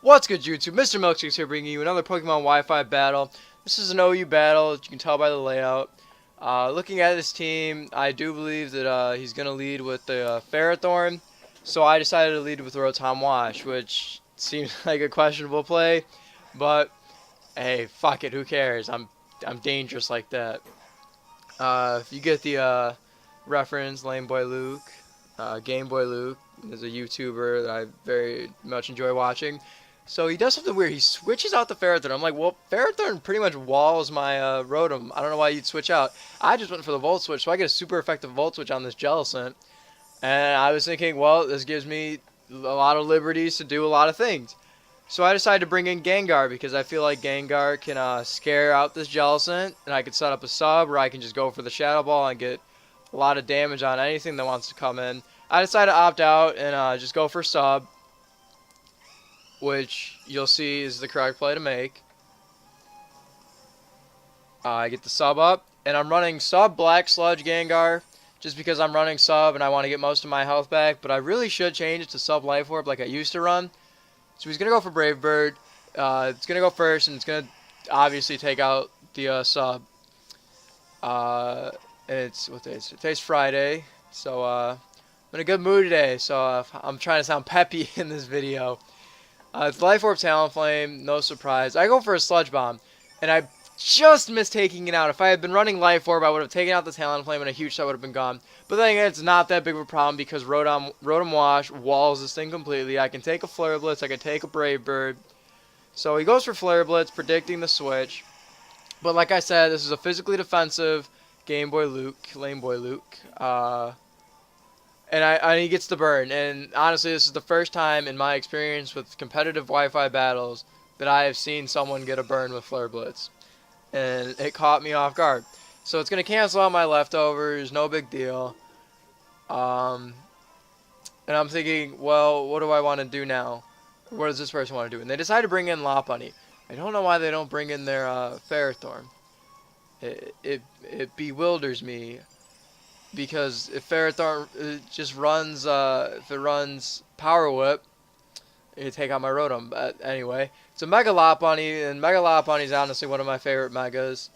What's good, YouTube? Mr. Milkshake's here bringing you another Pokemon Wi-Fi battle. This is an OU battle, as you can tell by the layout. Looking at this team, I do believe that he's going to lead with the Ferrothorn, so I decided to lead with Rotom Wash, which seems like a questionable play, but hey, fuck it, who cares? I'm dangerous like that. If you get the reference, Lame Boy Luke, Game Boy Luke is a YouTuber that I very much enjoy watching. So he does something weird. He switches out the Ferrothorn. I'm like, well, Ferrothorn pretty much walls my Rotom. I don't know why you'd switch out. I just went for the Volt Switch, so I get a super effective Volt Switch on this Jellicent. And I was thinking, well, this gives me a lot of liberties to do a lot of things. So I decided to bring in Gengar because I feel like Gengar can scare out this Jellicent, and I could set up a sub where I can just go for the Shadow Ball and get a lot of damage on anything that wants to come in. I decided to opt out and just go for sub, which you'll see is the correct play to make. I get the sub up, and I'm running sub Black Sludge Gengar just because I'm running sub and I want to get most of my health back, but I really should change it to sub Life Orb like I used to run. So he's going to go for Brave Bird. It's going to go first, and it's going to obviously take out the sub. And it's, what day is it? Today's Friday, so I'm in a good mood today, so I'm trying to sound peppy in this video. It's Life Orb Talonflame, no surprise. I go for a Sludge Bomb, and I just missed taking it out. If I had been running Life Orb, I would have taken out the Talonflame, and a huge shot would have been gone. But then again, it's not that big of a problem because Rotom Wash walls this thing completely. I can take a Flare Blitz, I can take a Brave Bird. So he goes for Flare Blitz, predicting the switch. But like I said, this is a physically defensive Lame Boy Luke. And he gets the burn. And honestly, this is the first time in my experience with competitive Wi-Fi battles that I have seen someone get a burn with Flare Blitz. And it caught me off guard. So it's going to cancel out my leftovers, no big deal. And I'm thinking, well, what do I want to do now? What does this person want to do? And they decide to bring in Lopunny. I don't know why they don't bring in their Ferrothorn. It bewilders me. Because if Ferrothorn just runs, if it runs Power Whip, it take out my Rotom. But anyway, it's a Mega Lopunny, and Mega Lopunny is honestly one of my favorite Megas.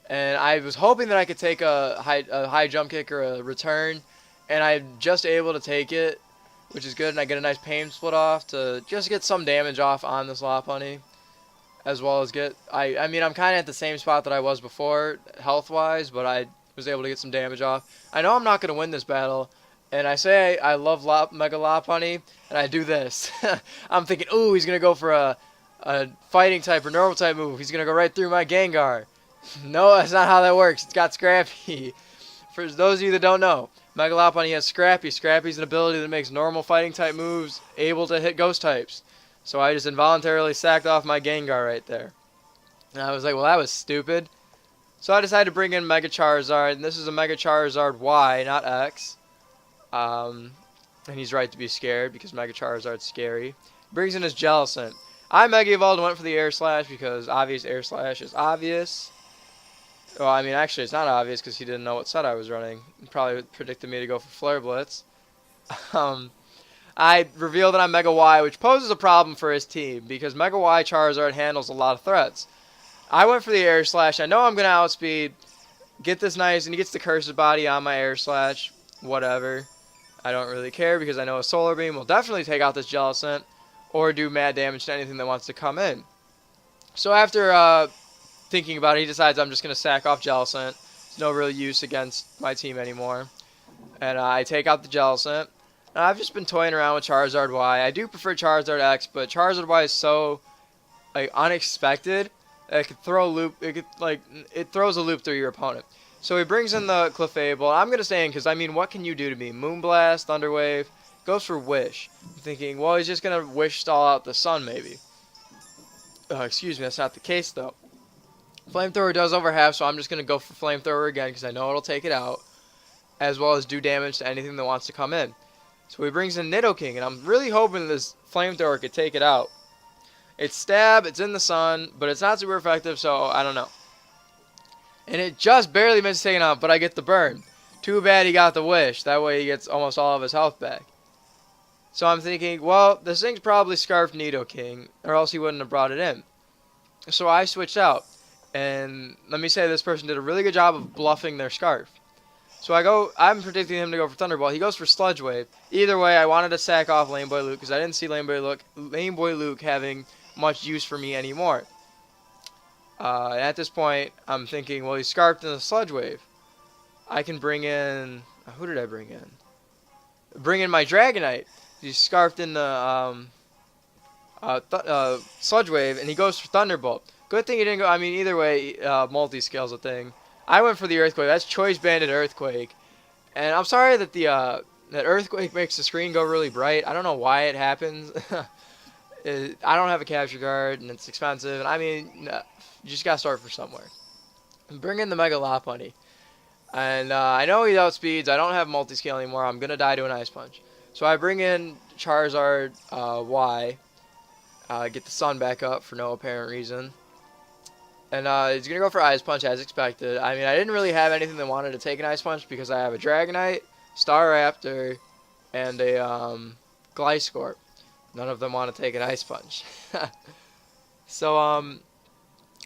And I was hoping that I could take a high jump kick or a return, and I'm just able to take it, which is good. And I get a nice pain split off to just get some damage off on this Lopunny, as well as get. I mean, I'm kind of at the same spot that I was before, health-wise, but I was able to get some damage off. I know I'm not going to win this battle, and I say I love Mega Lopunny, and I do this. I'm thinking, ooh, he's going to go for a fighting type or normal type move. He's going to go right through my Gengar. No, that's not how that works. It's got Scrappy. For those of you that don't know, Mega Lopunny has Scrappy. Scrappy's an ability that makes normal fighting type moves able to hit ghost types. So I just involuntarily sacked off my Gengar right there. And I was like, well, that was stupid. So I decided to bring in Mega Charizard, and this is a Mega Charizard Y, not X. And he's right to be scared, because Mega Charizard's scary. Brings in his Jellicent. I Mega Evolved and went for the Air Slash, because obvious Air Slash is obvious. Well, I mean, actually, it's not obvious, because he didn't know what set I was running. He probably predicted me to go for Flare Blitz. I revealed that I'm Mega Y, which poses a problem for his team, because Mega Y Charizard handles a lot of threats. I went for the Air Slash. I know I'm going to outspeed. Get this nice, and he gets the Cursed Body on my Air Slash. Whatever. I don't really care because I know a Solar Beam will definitely take out this Jellicent or do mad damage to anything that wants to come in. So after thinking about it, he decides I'm just going to sack off Jellicent. There's no real use against my team anymore. And I take out the Jellicent. And I've just been toying around with Charizard Y. I do prefer Charizard X, but Charizard Y is so unexpected. It could throw a loop. It throws a loop through your opponent. So he brings in the Clefable. I'm gonna stay in because I mean, what can you do to me? Moonblast, Thunderwave, goes for Wish. I'm thinking, well, he's just gonna Wish stall out the sun maybe. Excuse me, that's not the case though. Flamethrower does over half, so I'm just gonna go for Flamethrower again because I know it'll take it out, as well as do damage to anything that wants to come in. So he brings in Nidoking, and I'm really hoping this Flamethrower could take it out. It's stab, it's in the sun, but it's not super effective, so I don't know. And it just barely misses taking out, but I get the burn. Too bad he got the Wish. That way he gets almost all of his health back. So I'm thinking, well, this thing's probably Scarf Nidoking, or else he wouldn't have brought it in. So I switched out. And let me say this person did a really good job of bluffing their Scarf. So I'm predicting him to go for Thunderbolt. He goes for Sludge Wave. Either way, I wanted to sack off Lame Boy Luke because I didn't see Lame Boy Luke having much use for me anymore. At this point, I'm thinking, well, he's Scarfed in the Sludge Wave. I can bring in... Who did I bring in? Bring in my Dragonite. He's Scarfed in the Sludge Wave, and he goes for Thunderbolt. Good thing he didn't go... I mean, either way, multi-scale's a thing. I went for the Earthquake. That's Choice Banded Earthquake. And I'm sorry that that Earthquake makes the screen go really bright. I don't know why it happens. I don't have a capture card, and it's expensive. And I mean, you just gotta start from somewhere. Bring in the Mega Lopunny. And I know he outspeeds. I don't have multi-scale anymore. I'm gonna die to an Ice Punch. So I bring in Charizard Y. Get the sun back up for no apparent reason. And he's going to go for Ice Punch as expected. I mean, I didn't really have anything that wanted to take an Ice Punch because I have a Dragonite, Staraptor, and a Gliscor. None of them want to take an Ice Punch. So I'm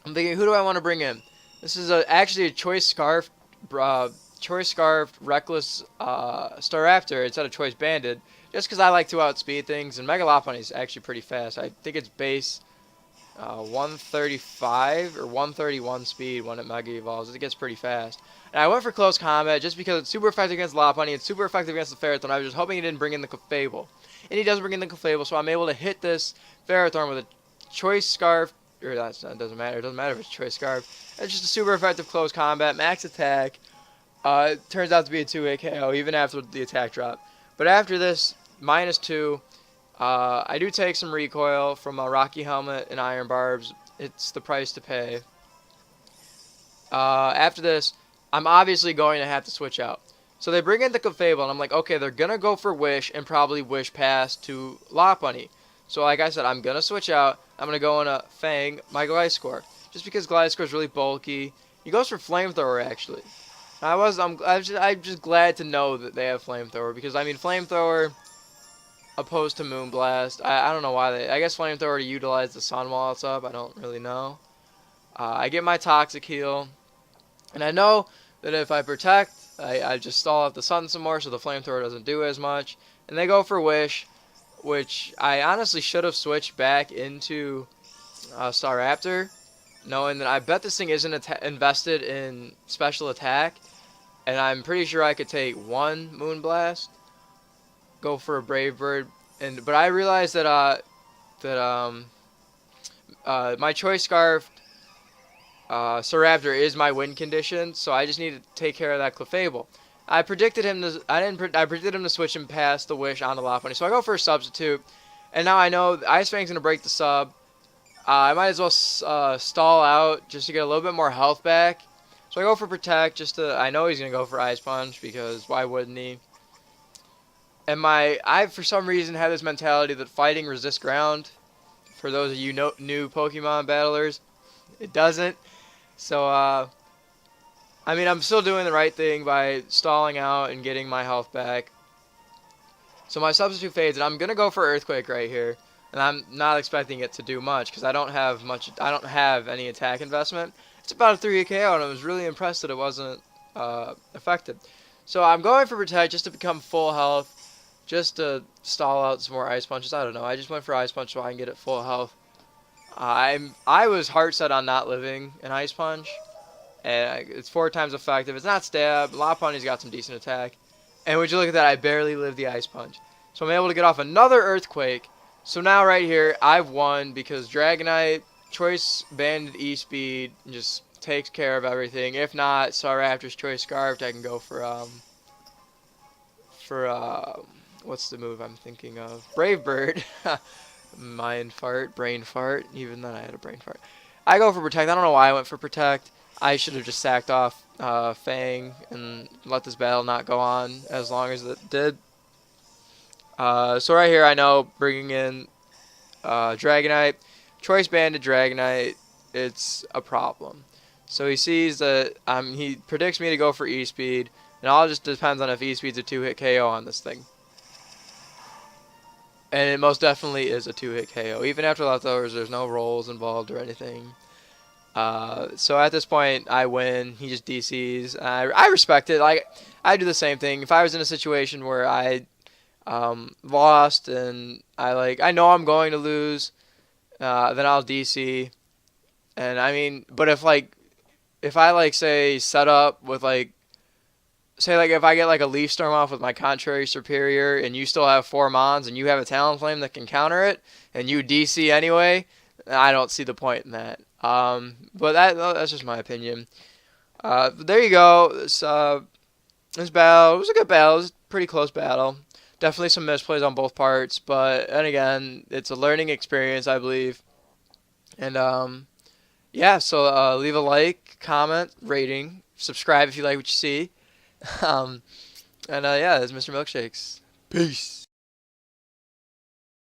thinking, who do I want to bring in? This is actually a Choice Scarf Reckless Staraptor instead of Choice Banded. Just because I like to outspeed things. And Mega Lopunny is actually pretty fast. I think it's base... 135 or 131 speed when it Mega Evolves. It gets pretty fast. And I went for Close Combat just because it's super effective against Lopunny. It's super effective against the Ferrothorn. I was just hoping he didn't bring in the Clefable. And he does bring in the Clefable, so I'm able to hit this Ferrothorn with a Choice Scarf. Or that doesn't matter. It doesn't matter if it's Choice Scarf. It's just a super effective Close Combat. Max attack. It turns out to be a 2-hit KO even after the attack drop. But after this, -2. I do take some recoil from a Rocky Helmet and Iron Barbs. It's the price to pay. After this, I'm obviously going to have to switch out. So they bring in the Clefable, and I'm like, okay, they're going to go for Wish and probably Wish Pass to Lopunny. So like I said, I'm going to switch out. I'm going to go in a Fang my Gliscor. Just because Gliscor is really bulky. He goes for Flamethrower, actually. I'm just glad to know that they have Flamethrower. Because, I mean, Flamethrower... opposed to Moonblast. I don't know why I guess Flamethrower to utilize the sun while it's up. I don't really know. I get my Toxic Heal. And I know that if I Protect, I just stall out the sun some more so the Flamethrower doesn't do as much. And they go for Wish, which I honestly should have switched back into Staraptor, knowing that I bet this thing isn't invested in Special Attack. And I'm pretty sure I could take one Moonblast. Go for a Brave Bird, but I realized that my Choice Scarf Staraptor is my win condition, so I just need to take care of that Clefable. I predicted him to switch him past the Wish onto Lopunny, so I go for a Substitute, and now I know Ice Fang's gonna break the sub. I might as well stall out just to get a little bit more health back. So I go for Protect, I know he's gonna go for Ice Punch because why wouldn't he? And I for some reason have this mentality that fighting resists ground. For those of you new Pokemon battlers, it doesn't. So, I mean, I'm still doing the right thing by stalling out and getting my health back. So my Substitute fades, and I'm gonna go for Earthquake right here. And I'm not expecting it to do much because I don't have any attack investment. It's about a 3 KO, and I was really impressed that it wasn't affected. So I'm going for Protect just to become full health. Just to stall out some more Ice Punches. I don't know. I just went for Ice Punch so I can get it full health. I was heart set on not living an Ice Punch. And it's 4 times effective. It's not stab. Lopunny's got some decent attack. And would you look at that, I barely lived the Ice Punch. So I'm able to get off another Earthquake. So now right here, I've won because Dragonite, Choice Banded E-Speed just takes care of everything. If not, Staraptor's Choice Scarfed, I can go for what's the move I'm thinking of? Brave Bird. Brain fart. Even then I had a brain fart. I go for Protect. I don't know why I went for Protect. I should have just sacked off Fang and let this battle not go on as long as it did. So right here I know bringing in Dragonite, Choice Banded Dragonite, it's a problem. So he sees that he predicts me to go for E-Speed, and all just depends on if E-Speed's a 2-hit KO on this thing. And it most definitely is a two-hit KO. Even after leftovers, there's no rolls involved or anything. So at this point, I win. He just DCs. I respect it. Like, I do the same thing. If I was in a situation where I lost and I know I'm going to lose, then I'll DC. And I mean, but if I say set up with say if I get a Leaf Storm off with my Contrary Superior and you still have 4 Mons and you have a Talonflame that can counter it and you DC anyway, I don't see the point in that. But that's just my opinion. There you go. This battle, it was a good battle. It was a pretty close battle. Definitely some misplays on both parts, but and again, it's a learning experience, I believe. And yeah, so leave a like, comment, rating, subscribe if you like what you see. Um, and yeah, this is Mr. Milkshakes. Peace.